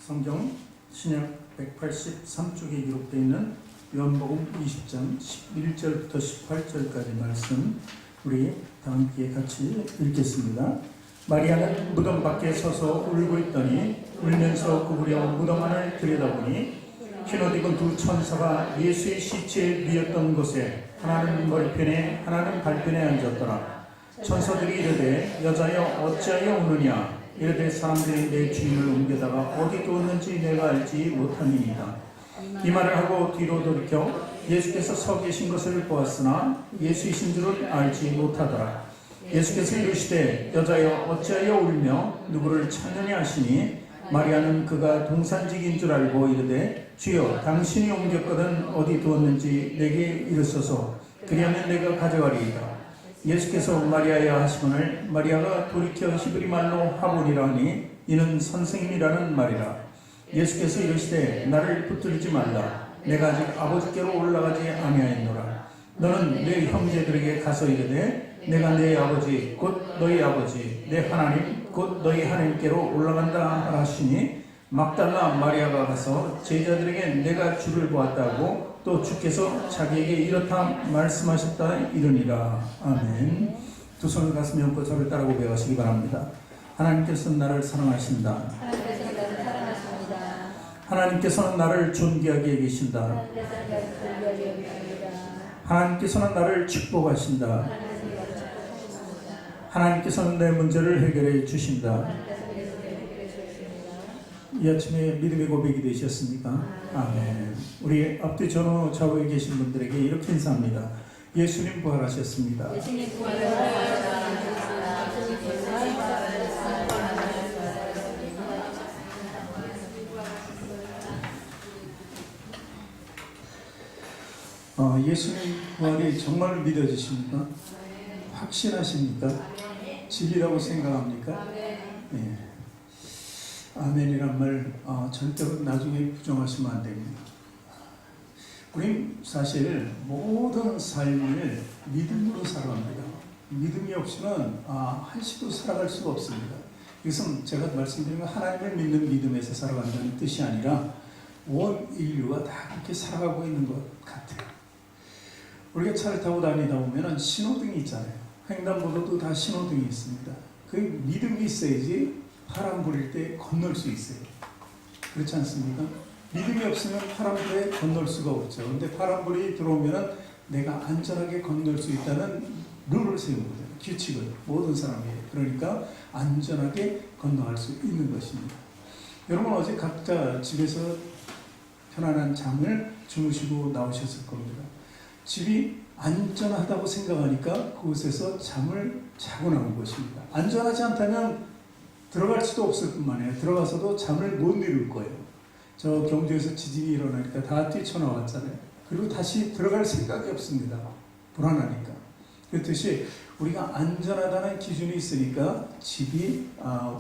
성경 신약 183쪽에 기록되어 있는 요한복음 20장 11절부터 18절까지 말씀 우리 다 함께 같이 읽겠습니다. 마리아는 무덤 밖에 서서 울고 있더니 울면서 구부려 무덤 안을 들여다보니 흰옷 입은 두 천사가 예수의 시체에 누웠던 곳에 하나는 머리편에 하나는 발편에 앉았더라. 천사들이 이르되 여자여 어찌하여 우느냐 이르되 사람들이 내 주인을 옮겨다가 어디 두었는지 내가 알지 못함이니이다. 이 말을 하고 뒤로 돌이켜 예수께서 서 계신 것을 보았으나 예수이신 줄은 알지 못하더라. 예수께서 이르시되 여자여 어찌하여 울며 누구를 찾느냐 하시니 마리아는 그가 동산직인 줄 알고 이르되 주여 당신이 옮겼거든 어디 두었는지 내게 이르소서 그리하면 내가 가져가리이다. 예수께서 마리아야 하시거늘 마리아가 돌이켜 히브리 말로 하보니라 하니 이는 선생님이라는 말이라. 예수께서 이르시되 나를 붙들지 말라. 내가 아직 아버지께로 올라가지 아니하였노라. 너는 내 형제들에게 가서 이르되 내가 내 아버지 곧 너희 아버지 내 하나님 곧 너희 하나님께로 올라간다 하시니 막달라 마리아가 가서 제자들에게 내가 주를 보았다고 또 주께서 자기에게 이렇다 말씀하셨다 이르니라. 아멘. 두 손을 가슴에 얹고 저를 따라 고백하시기 바랍니다. 하나님께서는 나를 사랑하신다. 하나님께서는 나를 존귀하게 여기신다. 하나님께서는 나를 축복하신다. 하나님께서는 내 문제를 해결해 주신다. 이 아침에 믿음의 고백이 되셨습니까? 아멘. 우리 앞뒤 전후 좌우에 계신 분들에게 이렇게 인사합니다. 예수님 부활하셨습니다. 예수님 부활하셨습니다. 예수님 부활이 정말 믿어지십니까? 확신하십니까? 진리라고 생각합니까? 예. 아멘이란 말 절대로 나중에 부정하시면 안 됩니다. 우린 사실 모든 삶을 믿음으로 살아갑니다. 믿음이 없이는 한시도 살아갈 수가 없습니다. 이것은 제가 말씀드린 건 하나님을 믿는 믿음에서 살아간다는 뜻이 아니라 온 인류가 다 그렇게 살아가고 있는 것 같아요. 우리가 차를 타고 다니다 보면 신호등이 있잖아요. 횡단보도도 다 신호등이 있습니다. 그 믿음이 있어야지 파란불일 때 건널 수 있어요. 그렇지 않습니까? 믿음이 없으면 파란불에 건널 수가 없죠. 근데 파란불이 들어오면 내가 안전하게 건널 수 있다는 룰을 세운 거죠. 규칙을 모든 사람에게. 그러니까 안전하게 건너갈 수 있는 것입니다. 여러분 어제 각자 집에서 편안한 잠을 주무시고 나오셨을 겁니다. 집이 안전하다고 생각하니까 그곳에서 잠을 자고 나온 것입니다. 안전하지 않다면 들어갈 수도 없을 뿐만 아니라 들어가서도 잠을 못 이룰 거예요. 저 경주에서 지진이 일어나니까 다 뛰쳐나왔잖아요. 그리고 다시 들어갈 생각이 없습니다. 불안하니까. 그렇듯이 우리가 안전하다는 기준이 있으니까 집이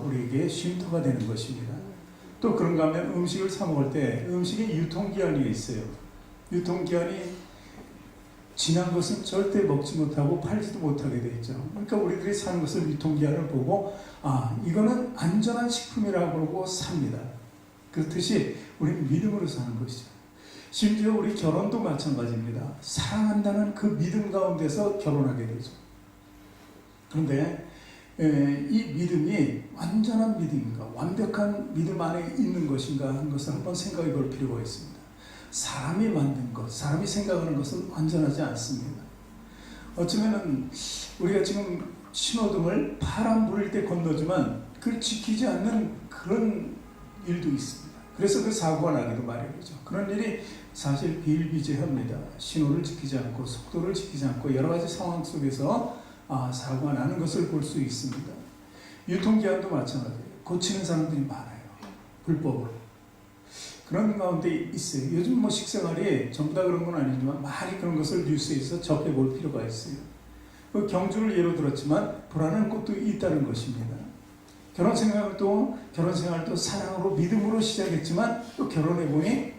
우리에게 쉼터가 되는 것입니다. 또 그런가 하면 음식을 사 먹을 때 음식이 유통기한이 있어요. 유통기한이 지난 것은 절대 먹지 못하고 팔지도 못하게 되어 있죠. 그러니까 우리들이 사는 것을 유통기한을 보고 이거는 안전한 식품이라고 그러고 삽니다. 그렇듯이 우리는 믿음으로 사는 것이죠. 심지어 우리 결혼도 마찬가지입니다. 사랑한다는 그 믿음 가운데서 결혼하게 되죠. 그런데 이 믿음이 완전한 믿음인가 완벽한 믿음 안에 있는 것인가 하는 것을 한번 생각해 볼 필요가 있습니다. 사람이 만든 것, 사람이 생각하는 것은 완전하지 않습니다. 어쩌면은 우리가 지금 신호등을 파란불일 때 건너지만 그걸 지키지 않는 그런 일도 있습니다. 그래서 그 사고가 나기도 마련이죠. 그런 일이 사실 비일비재합니다. 신호를 지키지 않고 속도를 지키지 않고 여러 가지 상황 속에서 사고가 나는 것을 볼 수 있습니다. 유통기한도 마찬가지예요. 고치는 사람들이 많아요. 불법으로. 그런 가운데 있어요. 요즘 식생활이 전부 다 그런 건 아니지만 많이 그런 것을 뉴스에서 접해볼 필요가 있어요. 경주를 예로 들었지만 불안한 것도 있다는 것입니다. 결혼 생활도 사랑으로 믿음으로 시작했지만 또 결혼해보니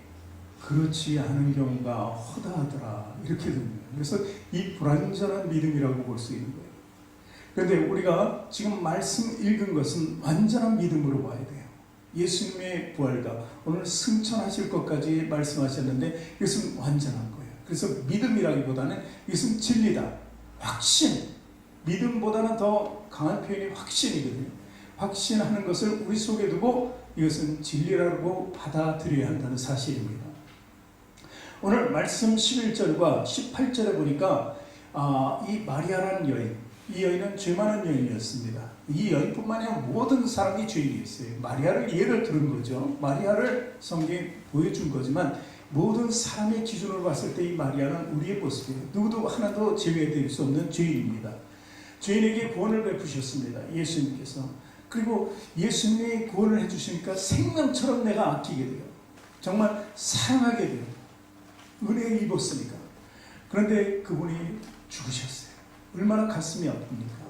그렇지 않은 경우가 허다하더라 이렇게 됩니다. 그래서 이 불완전한 믿음이라고 볼 수 있는 거예요. 그런데 우리가 지금 말씀 읽은 것은 완전한 믿음으로 봐야 돼요. 예수님의 부활과 오늘 승천하실 것까지 말씀하셨는데 이것은 완전한 거예요. 그래서 믿음이라기보다는 이것은 진리다, 확신. 믿음보다는 더 강한 표현이 확신이거든요. 확신하는 것을 우리 속에 두고 이것은 진리라고 받아들여야 한다는 사실입니다. 오늘 말씀 11절과 18절에 보니까 이 마리아라는 여인, 이 여인은 죄 많은 여인이었습니다. 이 여인뿐만 아니라 모든 사람이 죄인이었어요. 마리아를 예를 들은 거죠. 마리아를 성경에 보여준 거지만 모든 사람의 기준으로 봤을 때 이 마리아는 우리의 모습이에요. 누구도 하나도 제외될 수 없는 죄인입니다. 죄인에게 구원을 베푸셨습니다. 예수님께서. 그리고 예수님이 구원을 해주시니까 생명처럼 내가 아끼게 돼요. 정말 사랑하게 돼요. 은혜를 입었으니까. 그런데 그분이 죽으셨어요. 얼마나 가슴이 아픕니까?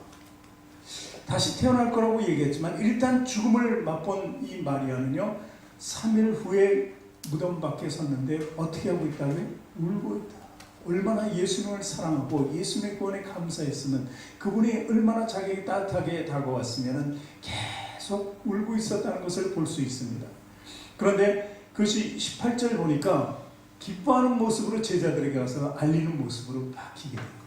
다시 태어날 거라고 얘기했지만 일단 죽음을 맛본 이 마리아는요, 3일 후에 무덤 밖에 섰는데 어떻게 하고 있다고요? 울고 있다. 얼마나 예수님을 사랑하고 예수님의 구원에 감사했으면, 그분이 얼마나 자기에게 따뜻하게 다가왔으면 계속 울고 있었다는 것을 볼 수 있습니다. 그런데 그것이 18절 보니까 기뻐하는 모습으로 제자들에게 가서 알리는 모습으로 바뀌게 돼요.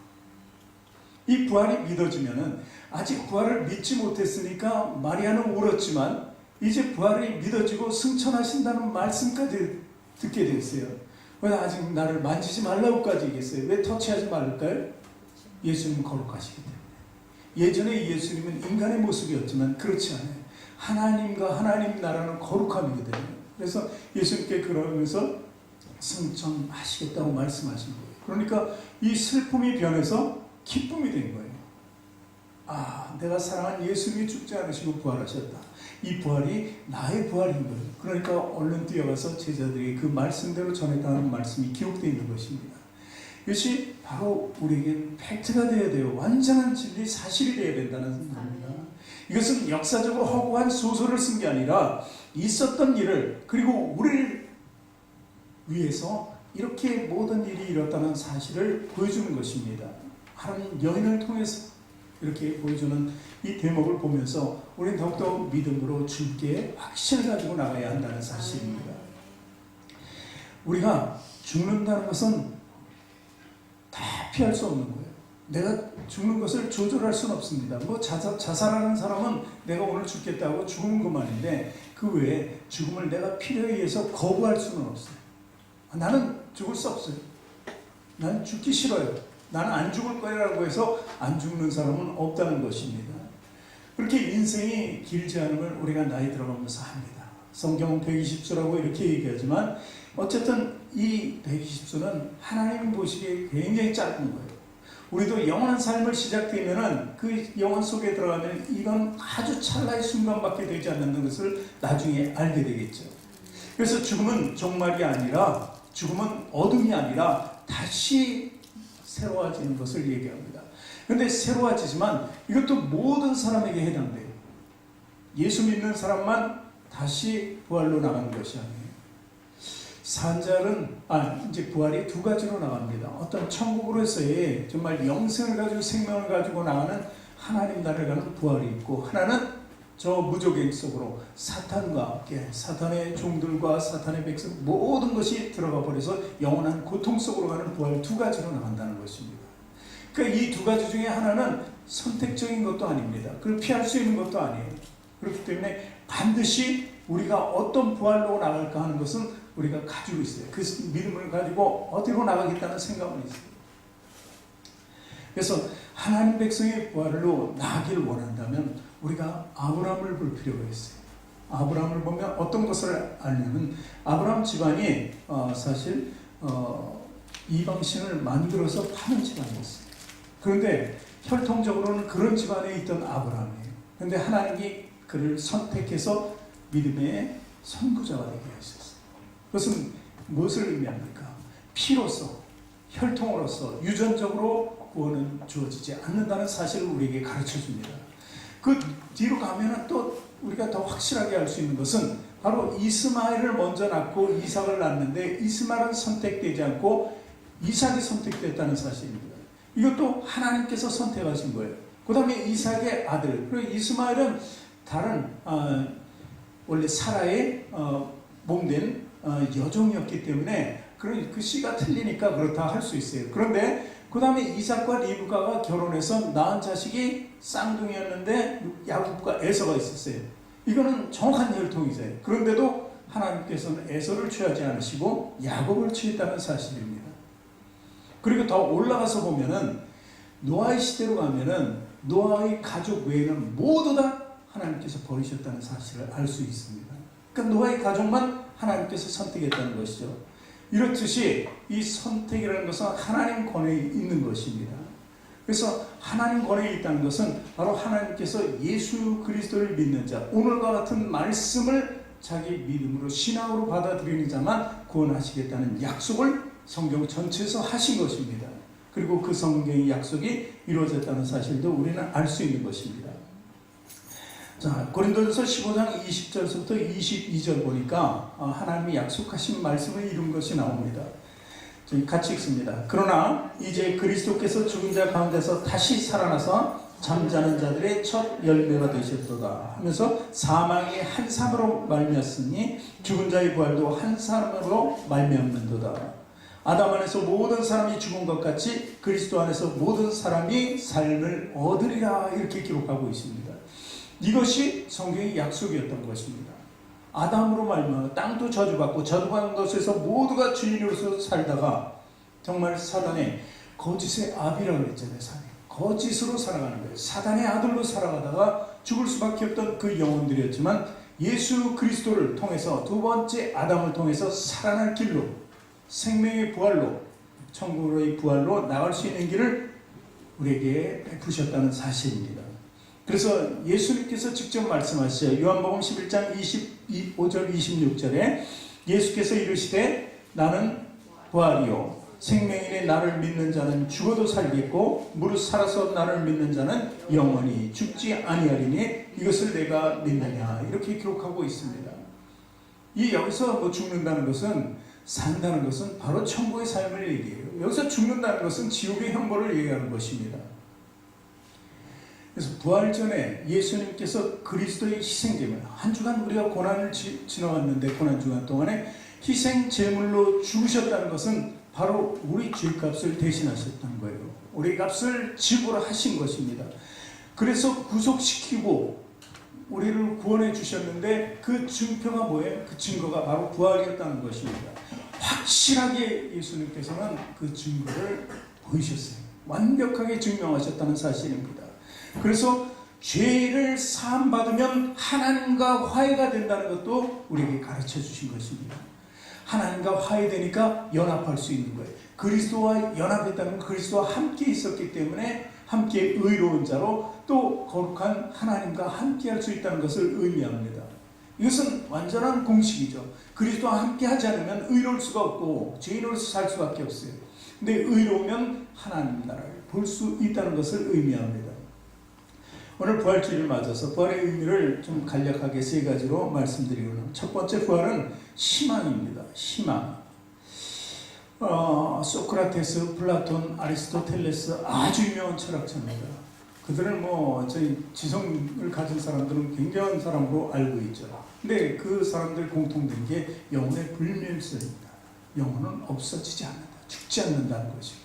이 부활이 믿어지면은, 아직 부활을 믿지 못했으니까 마리아는 울었지만 이제 부활이 믿어지고 승천하신다는 말씀까지 듣게 됐어요. 왜 아직 나를 만지지 말라고까지 얘기했어요? 왜 터치하지 말까요? 예수님은 거룩하시기 때문에. 예전에 예수님은 인간의 모습이었지만 그렇지 않아요. 하나님과 하나님 나라는 거룩함이거든요. 그래서 예수님께 그러면서 승천하시겠다고 말씀하신 거예요. 그러니까 이 슬픔이 변해서 기쁨이 된 거예요. 내가 사랑한 예수님이 죽지 않으시고 부활하셨다. 이 부활이 나의 부활인 거예요. 그러니까 얼른 뛰어가서 제자들이 그 말씀대로 전했다는 말씀이 기록되어 있는 것입니다. 이것이 바로 우리에게 팩트가 되어야 돼요. 완전한 진리, 사실이 되어야 된다는 겁니다. 이것은 역사적으로 허구한 소설을 쓴 게 아니라 있었던 일을, 그리고 우리를 위해서 이렇게 모든 일이 이뤘다는 사실을 보여주는 것입니다. 한 여인을 통해서 이렇게 보여주는 이 대목을 보면서 우리는 더욱더 믿음으로 주께 확신을 가지고 나가야 한다는 사실입니다. 우리가 죽는다는 것은 다 피할 수 없는 거예요. 내가 죽는 것을 조절할 수는 없습니다. 자살하는 사람은 내가 오늘 죽겠다고 죽은 것만인데 그 외에 죽음을 내가 필요에 의해서 거부할 수는 없어요. 나는 죽을 수 없어요. 난 죽기 싫어요. 나는 안 죽을 거라고 해서 안 죽는 사람은 없다는 것입니다. 그렇게 인생이 길지 않음을 우리가 나이 들어가면서 합니다. 성경은 120수라고 이렇게 얘기하지만 어쨌든 이 120수는 하나님 보시기에 굉장히 짧은 거예요. 우리도 영원한 삶을 시작되면은 그 영혼 속에 들어가면 이건 아주 찰나의 순간밖에 되지 않는 것을 나중에 알게 되겠죠. 그래서 죽음은 종말이 아니라, 죽음은 어둠이 아니라 다시 새로워지는 것을 얘기합니다. 그런데 새로워지지만 이것도 모든 사람에게 해당돼요. 예수 믿는 사람만 다시 부활로 나가는 것이 아니에요. 산자는 이제 부활이 두 가지로 나갑니다. 어떤 천국으로서의 정말 영생을 가지고 생명을 가지고 나가는 하나님 나라에 가는 부활이 있고, 하나는 저 무적행 속으로 사탄과 함께 사탄의 종들과 사탄의 백성 모든 것이 들어가 버려서 영원한 고통 속으로 가는 부활, 두 가지로 나간다는 것입니다. 그러니까 이 두 가지 중에 하나는 선택적인 것도 아닙니다. 그걸 피할 수 있는 것도 아니에요. 그렇기 때문에 반드시 우리가 어떤 부활로 나갈까 하는 것은 우리가 가지고 있어요. 그 믿음을 가지고 어디로 나가겠다는 생각은 있어요. 그래서 하나님 백성의 부활로 나가기를 원한다면 우리가 아브라함을 볼 필요가 있어요. 아브라함을 보면 어떤 것을 알냐면, 아브라함 집안이 사실 이방신을 만들어서 파는 집안이었어요. 그런데 혈통적으로는 그런 집안에 있던 아브라함이에요. 그런데 하나님이 그를 선택해서 믿음의 선구자가 되게 하셨어요. 그것은 무엇을 의미합니까? 피로서, 혈통으로서 유전적으로 구원은 주어지지 않는다는 사실을 우리에게 가르쳐줍니다. 그 뒤로 가면은 또 우리가 더 확실하게 알 수 있는 것은 바로 이스마엘을 먼저 낳고 이삭을 낳는데 이스마엘은 선택되지 않고 이삭이 선택됐다는 사실입니다. 이것도 하나님께서 선택하신 거예요. 그 다음에 이삭의 아들, 그리고 이스마엘은 다른 원래 사라의 몸된 여종이었기 때문에 그 씨가 틀리니까 그렇다 할 수 있어요. 그런데 그 다음에 이삭과 리브가가 결혼해서 낳은 자식이 쌍둥이였는데 야곱과 에서가 있었어요. 이거는 정확한 혈통이죠. 그런데도 하나님께서는 에서를 취하지 않으시고 야곱을 취했다는 사실입니다. 그리고 더 올라가서 보면은 노아의 시대로 가면은 노아의 가족 외에는 모두 다 하나님께서 버리셨다는 사실을 알 수 있습니다. 그러니까 노아의 가족만 하나님께서 선택했다는 것이죠. 이렇듯이 이 선택이라는 것은 하나님 권에 있는 것입니다. 그래서 하나님 권에 있다는 것은 바로 하나님께서 예수 그리스도를 믿는 자, 오늘과 같은 말씀을 자기 믿음으로 신앙으로 받아들이는 자만 구원하시겠다는 약속을 성경 전체에서 하신 것입니다. 그리고 그 성경의 약속이 이루어졌다는 사실도 우리는 알 수 있는 것입니다. 자, 고린도전서 15장 20절부터 22절 보니까 하나님이 약속하신 말씀을 이룬 것이 나옵니다. 저희 같이 읽습니다. 그러나 이제 그리스도께서 죽은 자 가운데서 다시 살아나서 잠자는 자들의 첫 열매가 되셨도다 하면서 사망이 한 사람으로 말미암았으니 죽은 자의 부활도 한 사람으로 말미암는도다. 아담 안에서 모든 사람이 죽은 것 같이 그리스도 안에서 모든 사람이 삶을 얻으리라 이렇게 기록하고 있습니다. 이것이 성경의 약속이었던 것입니다. 아담으로 말미암아 땅도 저주받고 저주받은 것에서 모두가 주인으로서 살다가 정말 사단의 거짓의 아비라고 그랬잖아요. 거짓으로 살아가는 거예요. 사단의 아들로 살아가다가 죽을 수밖에 없던 그 영혼들이었지만 예수 그리스도를 통해서 두 번째 아담을 통해서 살아날 길로 생명의 부활로 천국의 부활로 나갈 수 있는 길을 우리에게 베푸셨다는 사실입니다. 그래서 예수님께서 직접 말씀하시죠. 요한복음 11장 25절 26절에 예수께서 이르시되 나는 부활이요 생명이니 나를 믿는 자는 죽어도 살겠고 무릇 살아서 나를 믿는 자는 영원히 죽지 아니하리니 이것을 내가 믿느냐 이렇게 기록하고 있습니다. 이 여기서 죽는다는 것은 산다는 것은 바로 천국의 삶을 얘기해요. 여기서 죽는다는 것은 지옥의 형벌을 얘기하는 것입니다. 그래서 부활 전에 예수님께서 그리스도의 희생제물, 한 주간 우리가 고난을 지나왔는데 고난 주간 동안에 희생 제물로 죽으셨다는 것은 바로 우리 죄값을 대신하셨던 거예요. 우리 값을 지불하신 것입니다. 그래서 구속시키고 우리를 구원해 주셨는데 그 증표가 뭐예요? 그 증거가 바로 부활이었다는 것입니다. 확실하게 예수님께서는 그 증거를 보이셨어요. 완벽하게 증명하셨다는 사실입니다. 그래서 죄를 사함받으면 하나님과 화해가 된다는 것도 우리에게 가르쳐 주신 것입니다. 하나님과 화해되니까 연합할 수 있는 거예요. 그리스도와 연합했다는 건 그리스도와 함께 있었기 때문에 함께 의로운 자로 또 거룩한 하나님과 함께 할 수 있다는 것을 의미합니다. 이것은 완전한 공식이죠. 그리스도와 함께 하지 않으면 의로울 수가 없고 죄인으로서 살 수밖에 없어요. 근데 의로우면 하나님 나라를 볼 수 있다는 것을 의미합니다. 오늘 부활주의를 맞아서 부활의 의미를 좀 간략하게 세 가지로 말씀드리고요. 첫 번째 부활은 희망입니다. 희망. 소크라테스, 플라톤, 아리스토텔레스 아주 유명한 철학자입니다. 그들은 저희 지성을 가진 사람들은 굉장한 사람으로 알고 있죠. 근데 그 사람들 공통된 게 영혼의 불멸성입니다. 영혼은 없어지지 않는다. 죽지 않는다는 것입니다.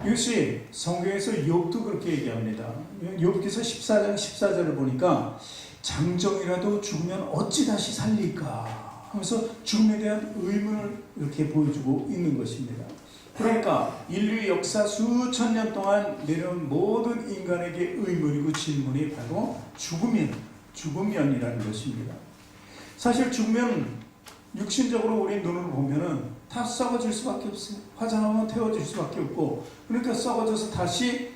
이것이 성경에서 욥도 그렇게 얘기합니다. 욥기서 14장 14절을 보니까 장정이라도 죽으면 어찌 다시 살릴까 하면서 죽음에 대한 의문을 이렇게 보여주고 있는 것입니다. 그러니까 인류 역사 수천 년 동안 내려온 모든 인간에게 의문이고 질문이 바로 죽으면이라는 것입니다. 사실 죽으면 육신적으로 우리 눈으로 보면은 다 썩어질 수밖에 없어요. 화장하면 태워질 수밖에 없고, 그러니까 썩어져서 다시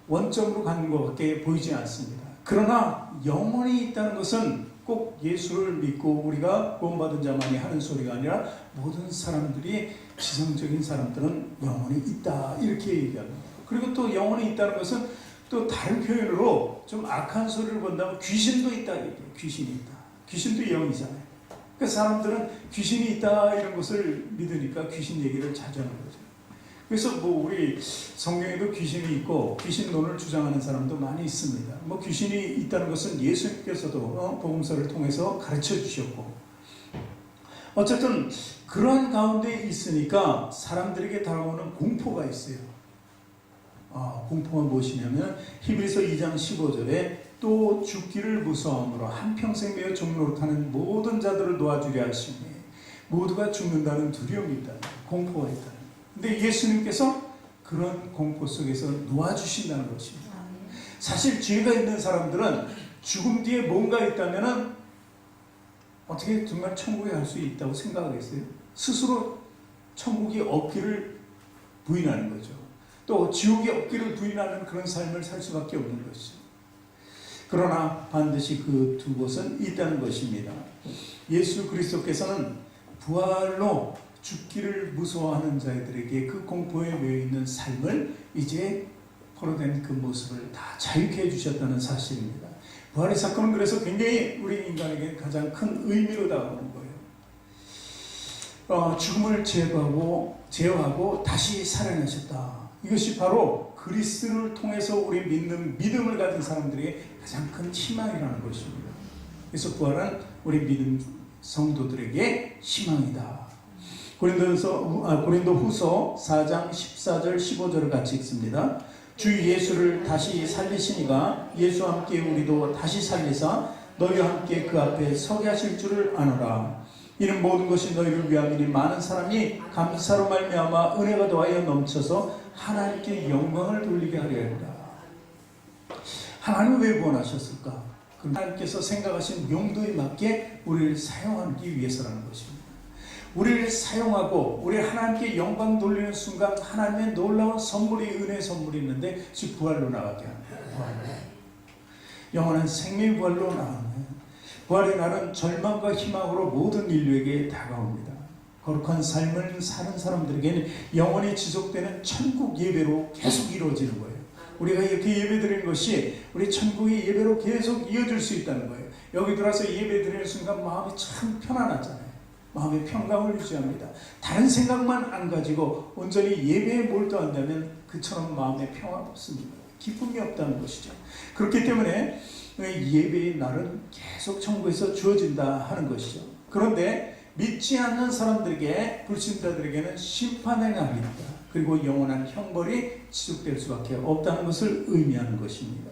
원점으로 가는 것밖에 보이지 않습니다. 그러나 영혼이 있다는 것은 꼭 예수를 믿고 우리가 구원받은 자만이 하는 소리가 아니라 모든 사람들이 지성적인 사람들은 영혼이 있다 이렇게 얘기합니다. 그리고 또 영혼이 있다는 것은 또 다른 표현으로 좀 악한 소리를 본다면 귀신도 있다 얘기해요. 귀신이 있다. 귀신도 영이잖아요. 그러니까 사람들은 귀신이 있다 이런 것을 믿으니까 귀신 얘기를 자주 하는 거죠. 그래서 뭐 우리 성경에도 귀신이 있고 귀신론을 주장하는 사람도 많이 있습니다. 뭐 귀신이 있다는 것은 예수님께서도 복음서를 통해서 가르쳐 주셨고, 어쨌든 그런 가운데 있으니까 사람들에게 다가오는 공포가 있어요. 공포가 무엇이냐면 히브리서 2장 15절에 또 죽기를 무서워함으로 한평생 매어 종노릇하는 모든 자들을 놓아주려 하시니 모두가 죽는다는 두려움이 있다. 공포가 있다. 근데 예수님께서 그런 공포 속에서 놓아주신다는 것입니다. 사실 죄가 있는 사람들은 죽음 뒤에 뭔가 있다면 어떻게 정말 천국에 갈 수 있다고 생각하겠어요? 스스로 천국이 없기를 부인하는 거죠. 또 지옥이 없기를 부인하는 그런 삶을 살 수밖에 없는 것이죠. 그러나 반드시 그 두 곳은 있다는 것입니다. 예수 그리스도께서는 부활로 죽기를 무서워하는 자들에게 그 공포에 매여 있는 삶을 이제 포로된 그 모습을 다 자유케 해주셨다는 사실입니다. 부활의 사건은 그래서 굉장히 우리 인간에게 가장 큰 의미로 다가오는 거예요. 죽음을 제어하고 다시 살아나셨다. 이것이 바로 그리스도를 통해서 우리 믿는 믿음을 가진 사람들에게 가장 큰 희망이라는 것입니다. 그래서 부활은 우리 믿음 성도들에게 희망이다. 고린도 후서 4장 14절 15절을 같이 읽습니다. 주 예수를 다시 살리시니가 예수와 함께 우리도 다시 살리사 너희와 함께 그 앞에 서게 하실 줄을 아노라. 이는 모든 것이 너희를 위함이니 많은 사람이 감사로 말미암아 은혜가 더하여 넘쳐서 하나님께 영광을 돌리게 하려 합니다. 하나님은 왜 구원하셨을까? 하나님께서 생각하신 용도에 맞게 우리를 사용하기 위해서라는 것입니다. 우리를 사용하고 우리 하나님께 영광 돌리는 순간 하나님의 놀라운 선물이 은혜의 선물이 있는데 즉 부활로 나가게 합니다. 영원한 생명의 부활로 나가는 부활의 날은 절망과 희망으로 모든 인류에게 다가옵니다. 거룩한 삶을 사는 사람들에게는 영원히 지속되는 천국 예배로 계속 이루어지는 거예요. 우리가 이렇게 예배드리는 것이 우리 천국의 예배로 계속 이어질 수 있다는 거예요. 여기 들어와서 예배드리는 순간 마음이 참 편안하잖아요. 마음의 평강을 유지합니다. 다른 생각만 안 가지고 온전히 예배에 몰두한다면 그처럼 마음의 평화가 없습니다. 기쁨이 없다는 것이죠. 그렇기 때문에 예배의 날은 계속 천국에서 주어진다 하는 것이죠. 그런데 믿지 않는 사람들에게, 불신자들에게는 심판의 날입니다. 그리고 영원한 형벌이 지속될 수밖에 없다는 것을 의미하는 것입니다.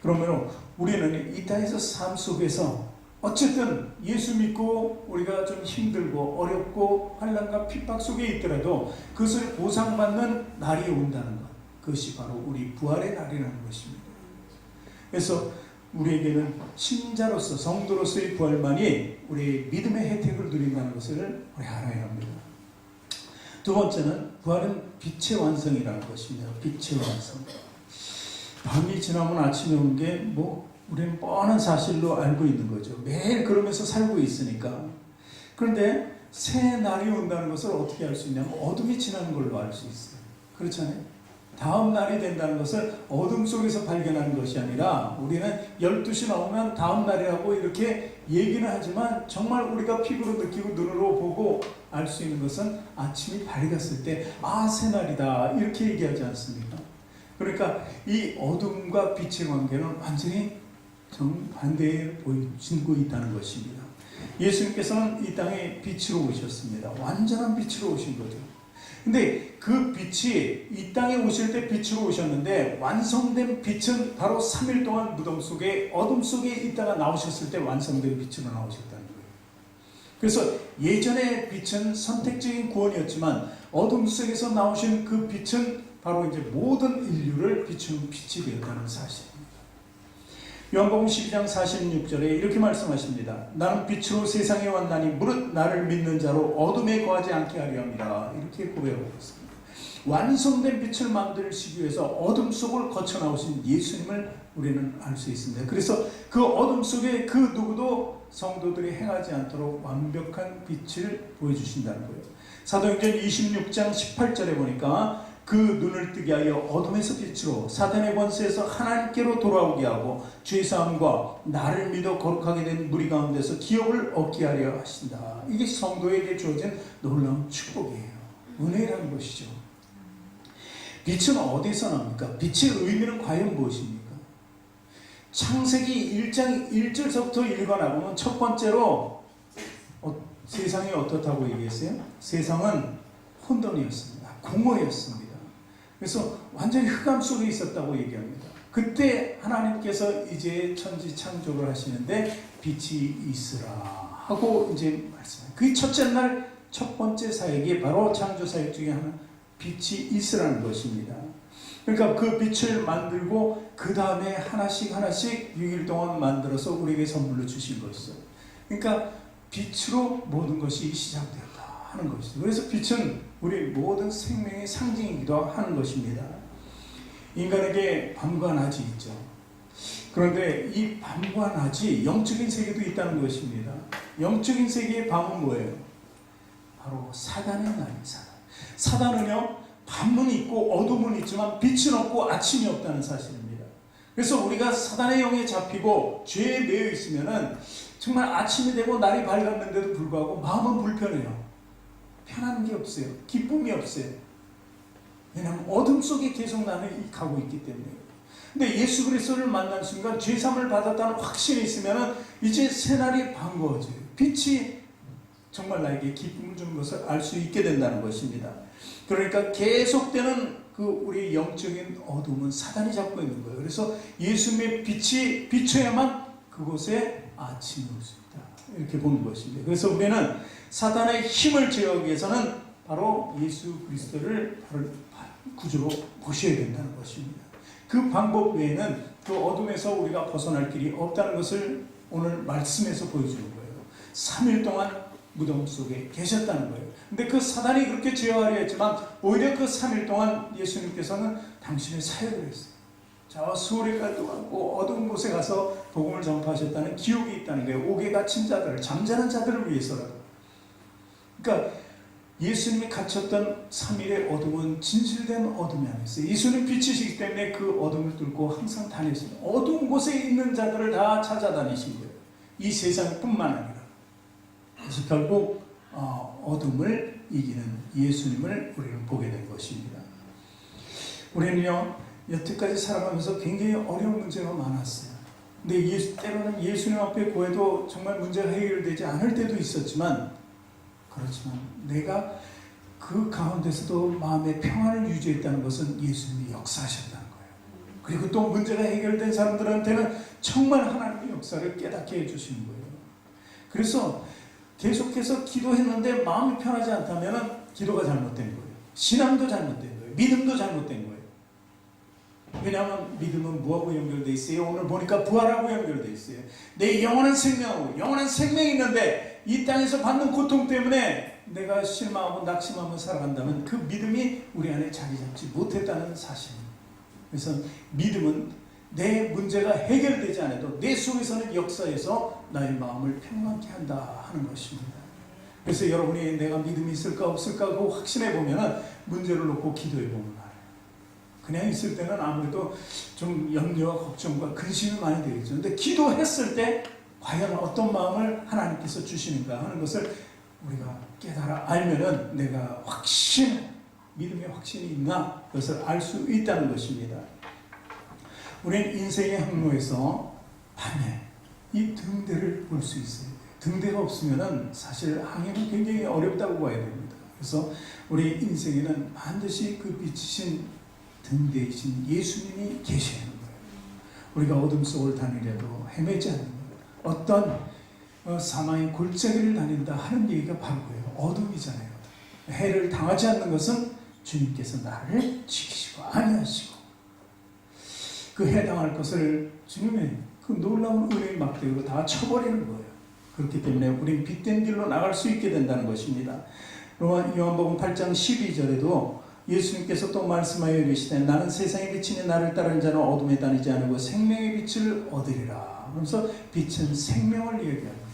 그러므로 우리는 이 땅에서 삶 속에서 어쨌든 예수 믿고 우리가 좀 힘들고 어렵고 환난과 핍박 속에 있더라도 그것을 보상받는 날이 온다는 것, 그것이 바로 우리 부활의 날이라는 것입니다. 그래서 우리에게는 신자로서 성도로서의 부활만이 우리의 믿음의 혜택을 누린다는 것을 우리 알아야 합니다. 두 번째는 부활은 빛의 완성이라는 것입니다. 빛의 완성. 밤이 지나면 아침에 온 게 우리는 뻔한 사실로 알고 있는 거죠. 매일 그러면서 살고 있으니까. 그런데 새 날이 온다는 것을 어떻게 알 수 있냐면 어둠이 지나는 걸로 알 수 있어요. 그렇잖아요. 다음 날이 된다는 것을 어둠 속에서 발견하는 것이 아니라 우리는 12시 나오면 다음 날이라고 이렇게 얘기는 하지만 정말 우리가 피부로 느끼고 눈으로 보고 알 수 있는 것은 아침이 밝았을 때 새 날이다 이렇게 얘기하지 않습니까? 그러니까 이 어둠과 빛의 관계는 완전히 정반대에 보여지고 있다는 것입니다. 예수님께서는 이 땅에 빛으로 오셨습니다. 완전한 빛으로 오신 거죠. 근데 그 빛이 이 땅에 오실 때 빛으로 오셨는데 완성된 빛은 바로 3일 동안 무덤 속에 어둠 속에 있다가 나오셨을 때 완성된 빛으로 나오셨다는 거예요. 그래서 예전의 빛은 선택적인 구원이었지만 어둠 속에서 나오신 그 빛은 바로 이제 모든 인류를 비추는 빛이 되었다는 사실입니다. 요한복음 12장 46절에 이렇게 말씀하십니다. 나는 빛으로 세상에 왔나니 무릇 나를 믿는 자로 어둠에 거하지 않게 하려 함이라. 이렇게 고백하고 있습니다. 완성된 빛을 만들시기 위해서 어둠 속을 거쳐 나오신 예수님을 우리는 알 수 있습니다. 그래서 그 어둠 속에 그 누구도 성도들이 행하지 않도록 완벽한 빛을 보여주신다는 거예요. 사도행전 26장 18절에 보니까 그 눈을 뜨게 하여 어둠에서 빛으로 사단의 권세에서 하나님께로 돌아오게 하고 죄사함과 나를 믿어 거룩하게 된 무리 가운데서 기업을 얻게 하려 하신다. 이게 성도에게 주어진 놀라운 축복이에요. 은혜라는 것이죠. 빛은 어디서 나옵니까? 빛의 의미는 과연 무엇입니까? 창세기 1장 1절서부터 읽어나보면 첫 번째로 세상이 어떻다고 얘기했어요? 세상은 혼돈이었습니다. 공허였습니다. 그래서 완전히 흑암 속에 있었다고 얘기합니다. 그때 하나님께서 이제 천지 창조를 하시는데 빛이 있으라 하고 이제 말씀해요. 그 첫째 날 첫 번째 사역이 바로 창조 사역 중에 하나, 빛이 있으라는 것입니다. 그러니까 그 빛을 만들고 그 다음에 하나씩 6일 동안 만들어서 우리에게 선물로 주신 것이죠. 그러니까 빛으로 모든 것이 시작되었다 하는 것이죠. 그래서 빛은 우리 모든 생명의 상징이기도 하는 것입니다. 인간에게 밤과 낮이 있죠. 그런데 이 밤과 낮이 영적인 세계도 있다는 것입니다. 영적인 세계의 밤은 뭐예요? 바로 사단의 날입니다. 사단은요, 밤은 있고 어둠은 있지만 빛은 없고 아침이 없다는 사실입니다. 그래서 우리가 사단의 영에 잡히고 죄에 매여 있으면은 정말 아침이 되고 날이 밝았는데도 불구하고 마음은 불편해요. 편한 게 없어요. 기쁨이 없어요. 왜냐하면 어둠 속에 계속 나는 가고 있기 때문에. 근데 예수 그리스도를 만난 순간 죄사함을 받았다는 확신이 있으면은 이제 새날이 반가워져요. 빛이 정말 나에게 기쁨을 주는 것을 알 수 있게 된다는 것입니다. 그러니까 계속되는 그 우리 영적인 어둠은 사단이 잡고 있는 거예요. 그래서 예수님의 빛이 비춰야만 그곳에 아침이 올 수 있다. 이렇게 보는 것입니다. 그래서 우리는 사단의 힘을 제어하기 위해서는 바로 예수 그리스도를 바로 구주로 모셔야 된다는 것입니다. 그 방법 외에는 그 어둠에서 우리가 벗어날 길이 없다는 것을 오늘 말씀에서 보여주는 거예요. 3일 동안 무덤 속에 계셨다는 거예요. 근데 그 사단이 그렇게 제어하려 했지만 오히려 그 3일 동안 예수님께서는 당신의 사역을 했어요. 저 수월에까지도 가고 어두운 곳에 가서 복음을 전파하셨다는 기록이 있다는 거예요. 옥에 갇힌 자들을, 잠자는 자들을 위해서라도. 그러니까 예수님이 갇혔던 3일의 어둠은 진실된 어둠이 아니었어요. 예수님 빛이시기 때문에 그 어둠을 뚫고 항상 다녔습니다. 어두운 곳에 있는 자들을 다 찾아다니신 거예요. 이 세상뿐만 아니라. 그래서 결국 어둠을 이기는 예수님을 우리는 보게 된 것입니다. 우리는요, 여태까지 살아가면서 굉장히 어려운 문제가 많았어요. 근데 때로는 예수님 앞에 구해도 정말 문제가 해결되지 않을 때도 있었지만, 그렇지만 내가 그 가운데서도 마음의 평안을 유지했다는 것은 예수님이 역사하셨다는 거예요. 그리고 또 문제가 해결된 사람들한테는 정말 하나님의 역사를 깨닫게 해주시는 거예요. 그래서 계속해서 기도했는데 마음이 편하지 않다면 기도가 잘못된 거예요. 신앙도 잘못된 거예요. 믿음도 잘못된 거예요. 왜냐하면 믿음은 뭐하고 연결되어 있어요? 오늘 보니까 부활하고 연결되어 있어요. 내 영원한 생명이 있는데 이 땅에서 받는 고통 때문에 내가 실망하고 낙심하며 살아간다면 그 믿음이 우리 안에 자리 잡지 못했다는 사실입니다. 그래서 믿음은 내 문제가 해결되지 않아도 내 속에서는 역사에서 나의 마음을 평안케 한다 하는 것입니다. 그래서 여러분이 내가 믿음이 있을까 없을까 그 확신해 보면 문제를 놓고 기도해 보면 알아요. 그냥 있을 때는 아무래도 좀 염려와 걱정과 근심이 많이 되겠죠. 근데 기도했을 때 과연 어떤 마음을 하나님께서 주시는가 하는 것을 우리가 깨달아 알면은 내가 믿음의 확신이 있나 그것을 알 수 있다는 것입니다. 우리는 인생의 항로에서 밤에 이 등대를 볼 수 있어요. 등대가 없으면 사실 항해는 굉장히 어렵다고 봐야 됩니다. 그래서 우리 인생에는 반드시 그 빛이신 등대이신 예수님이 계시는 거예요. 우리가 어둠 속을 다니려도 헤매지 않는 거예요. 어떤 사망의 골짜기를 다닌다 하는 얘기가 바로 그예요. 어둠이잖아요. 해를 당하지 않는 것은 주님께서 나를 지키시고 안위하시고 그 해당할 것을 주님의 그 놀라운 은혜의 막대기로 다 쳐버리는 거예요. 그렇기 때문에 우리는 빛된 길로 나갈 수 있게 된다는 것입니다. 요한복음 8장 12절에도 예수님께서 또 말씀하여 이르시되 나는 세상에 비치니 나를 따르는 자는 어둠에 다니지 않고 생명의 빛을 얻으리라. 그러면서 빛은 생명을 얘기합니다.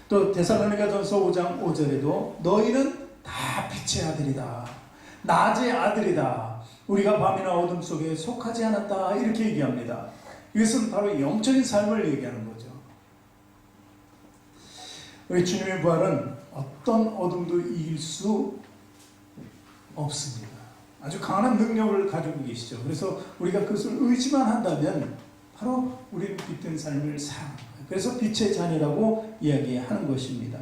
또 데살로니가전서 5장 5절에도 너희는 다 빛의 아들이다. 낮의 아들이다. 우리가 밤이나 어둠 속에 속하지 않았다. 이렇게 얘기합니다. 이것은 바로 영적인 삶을 얘기하는 거죠. 우리 주님의 부활은 어떤 어둠도 이길 수 없습니다. 아주 강한 능력을 가지고 계시죠. 그래서 우리가 그것을 의지만 한다면 바로 우리는 빛된 삶을 살아가는 거예요. 그래서 빛의 자녀라고 이야기하는 것입니다.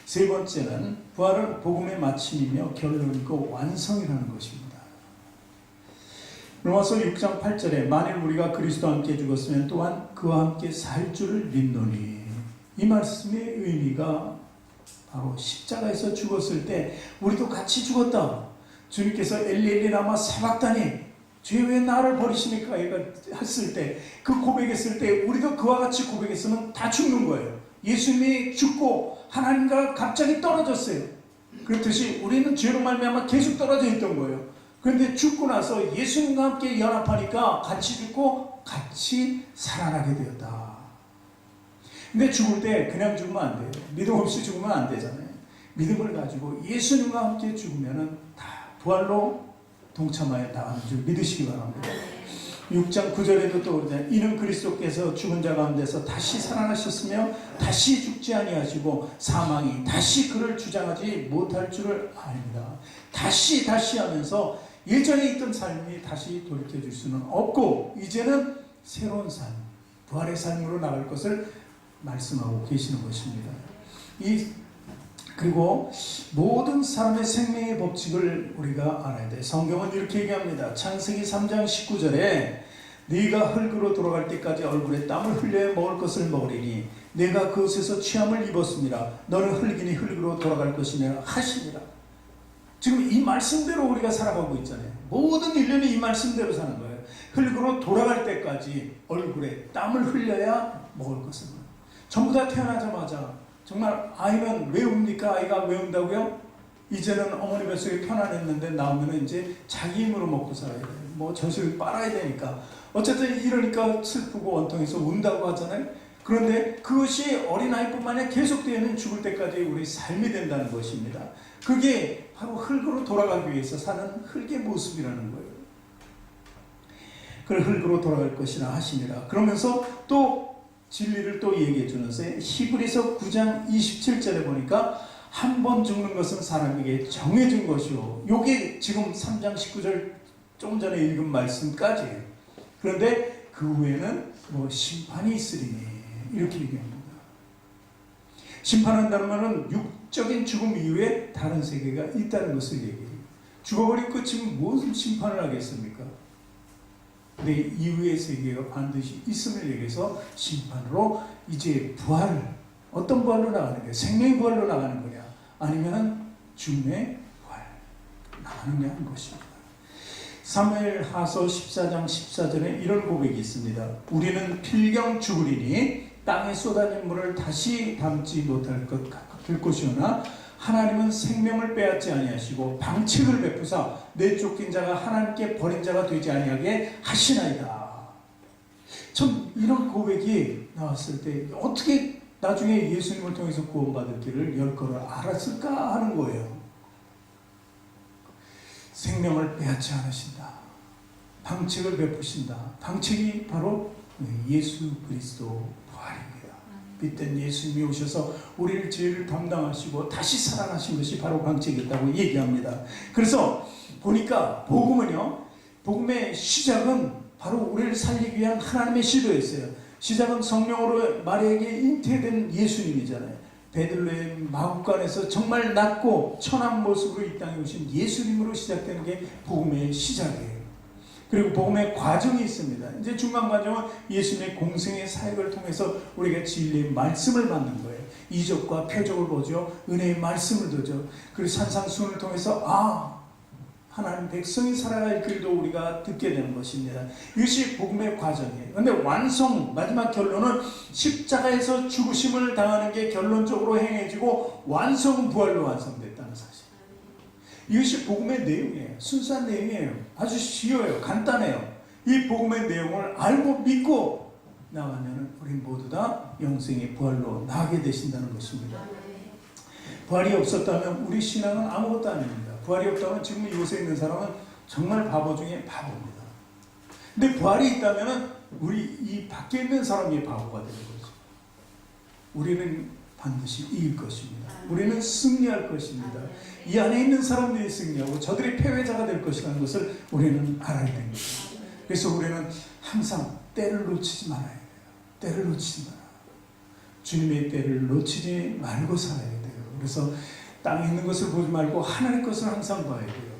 세 번째는 부활은 복음의 마침이며 결론이고 완성이라는 것입니다. 로마서 6장 8절에 만일 우리가 그리스도와 함께 죽었으면 또한 그와 함께 살 줄을 믿노니, 이 말씀의 의미가 바로 십자가에서 죽었을 때 우리도 같이 죽었다. 주님께서 엘리 엘리 라마 사박다니 주여 왜 나를 버리십니까? 했을 때, 그 고백했을 때 우리도 그와 같이 고백했으면 다 죽는 거예요. 예수님이 죽고 하나님과 갑자기 떨어졌어요. 그렇듯이 우리는 죄로 말미암아 계속 떨어져 있던 거예요. 그런데 죽고 나서 예수님과 함께 연합하니까 같이 죽고 같이 살아나게 되었다. 근데 죽을 때 그냥 죽으면 안 돼요. 믿음 없이 죽으면 안 되잖아요. 믿음을 가지고 예수님과 함께 죽으면 다 부활로 동참하여 나가는 줄 믿으시기 바랍니다. 6장 9절에도 또 그러잖아요. 이는 그리스도께서 죽은 자 가운데서 다시 살아나셨으며 다시 죽지 아니하시고 사망이 다시 그를 주장하지 못할 줄을 압니다. 다시 하면서 예전에 있던 삶이 다시 돌이켜줄 수는 없고 이제는 새로운 삶, 부활의 삶으로 나갈 것을 말씀하고 계시는 것입니다. 그리고 모든 사람의 생명의 법칙을 우리가 알아야 돼. 성경은 이렇게 얘기합니다. 창세기 3장 19절에 네가 흙으로 돌아갈 때까지 얼굴에 땀을 흘려야 먹을 것을 먹으리니 내가 그것에서 취함을 입었습니다. 너는 흙이니 흙으로 돌아갈 것이냐 하시니라. 지금 이 말씀대로 우리가 살아가고 있잖아요. 모든 인류는 이 말씀대로 사는 거예요. 흙으로 돌아갈 때까지 얼굴에 땀을 흘려야 먹을 것을 먹어요. 전부 다 태어나자마자 정말 아이는 왜 웁니까? 아이가 왜 운다고요? 이제는 어머니 뱃속에 편안했는데 나오면 이제 자기 힘으로 먹고 살아야 돼요. 뭐 젖을 빨아야 되니까. 어쨌든 이러니까 슬프고 원통해서 운다고 하잖아요. 그런데 그것이 어린아이뿐만 아니라 계속되는 죽을 때까지 우리 삶이 된다는 것입니다. 그게 바로 흙으로 돌아가기 위해서 사는 흙의 모습이라는 거예요. 그걸 흙으로 돌아갈 것이라 하시니라. 그러면서 또 진리를 또 얘기해 주면서 히브리서 9장 27절에 보니까 한 번 죽는 것은 사람에게 정해진 것이요. 요게 지금 3장 19절 조금 전에 읽은 말씀까지예요. 그런데 그 후에는 뭐 심판이 있으리니 이렇게 얘기합니다. 심판한다는 말은 육적인 죽음 이후에 다른 세계가 있다는 것을 얘기해요. 죽어버린 끝이면 무슨 심판을 하겠습니까? 근데 이후의 세계가 반드시 있음을 얘기해서 심판으로 이제 부활, 어떤 부활로 나가는 거야? 생명의 부활로 나가는 거냐? 아니면 죽음의 부활 나가느냐 하는 것입니다. 사무엘하서 14장 14절에 이런 고백이 있습니다. 우리는 필경 죽으리니 땅에 쏟아진 물을 다시 담지 못할 것 같을 것이오나 하나님은 생명을 빼앗지 아니하시고 방책을 베푸사 내쫓긴 자가 하나님께 버린 자가 되지 아니하게 하시나이다. 참 이런 고백이 나왔을 때 어떻게 나중에 예수님을 통해서 구원받을 길을 열 거를 알았을까 하는 거예요. 생명을 빼앗지 않으신다. 방책을 베푸신다. 방책이 바로 예수 그리스도 부활입니다. 빛된 예수님이 오셔서 우리를 죄를 담당하시고 다시 살아나신 것이 바로 방책이었다고 얘기합니다. 그래서 보니까 복음은요, 복음의 시작은 바로 우리를 살리기 위한 하나님의 시도였어요. 시작은 성령으로 마리아에게 잉태된 예수님이잖아요. 베들레헴 마구간에서 정말 낮고 천한 모습으로 이 땅에 오신 예수님으로 시작되는 게 복음의 시작이에요. 그리고 복음의 과정이 있습니다. 이제 중간 과정은 예수님의 공생의 사역을 통해서 우리가 진리의 말씀을 받는 거예요. 이적과 표적을 보죠. 은혜의 말씀을 듣죠. 그리고 산상수훈을 통해서 하나님 백성이 살아갈 길도 우리가 듣게 되는 것입니다. 이것이 복음의 과정이에요. 그런데 완성, 마지막 결론은 십자가에서 죽으심을 당하는 게 결론적으로 행해지고 완성은 부활로 완성됐다는 사실. 이것이 복음의 내용이에요. 순수한 내용이에요. 아주 쉬워요. 간단해요. 이 복음의 내용을 알고 믿고 나가면 우리 모두 다 영생의 부활로 나가게 되신다는 것입니다. 부활이 없었다면 우리 신앙은 아무것도 아닙니다. 부활이 없다면 지금 이곳에 있는 사람은 정말 바보 중에 바보입니다. 근데 부활이 있다면 우리 이 밖에 있는 사람이 바보가 되는 거죠. 우리는 반드시 이길 것입니다. 우리는 승리할 것입니다. 이 안에 있는 사람들이 승리하고 저들이 패배자가 될 것이라는 것을 우리는 알아야 됩니다. 그래서 우리는 항상 때를 놓치지 말아야 돼요. 때를 놓치지 말아요. 주님의 때를 놓치지 말고 살아야 돼요. 그래서 땅에 있는 것을 보지 말고 하나님의 것을 항상 봐야 돼요.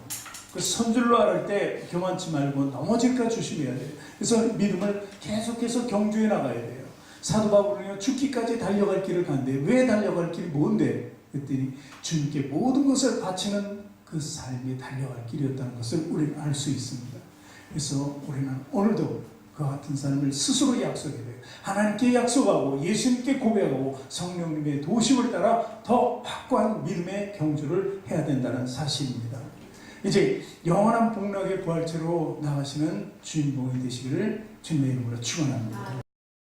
그 선줄로 알을 때 교만치 말고 넘어질까 조심해야 돼요. 그래서 믿음을 계속해서 경주해 나가야 돼요. 사도 바울은요, 죽기까지 달려갈 길을 간대. 왜 달려갈 길이 뭔데? 그랬더니 주님께 모든 것을 바치는 그 삶이 달려갈 길이었다는 것을 우리는 알 수 있습니다. 그래서 우리는 오늘도 그와 같은 삶을 스스로 약속해야 돼요. 하나님께 약속하고 예수님께 고백하고 성령님의 도심을 따라 더 확고한 믿음의 경주를 해야 된다는 사실입니다. 이제 영원한 복락의 부활체로 나가시는 주인공이 되시기를 주님의 이름으로 축원합니다.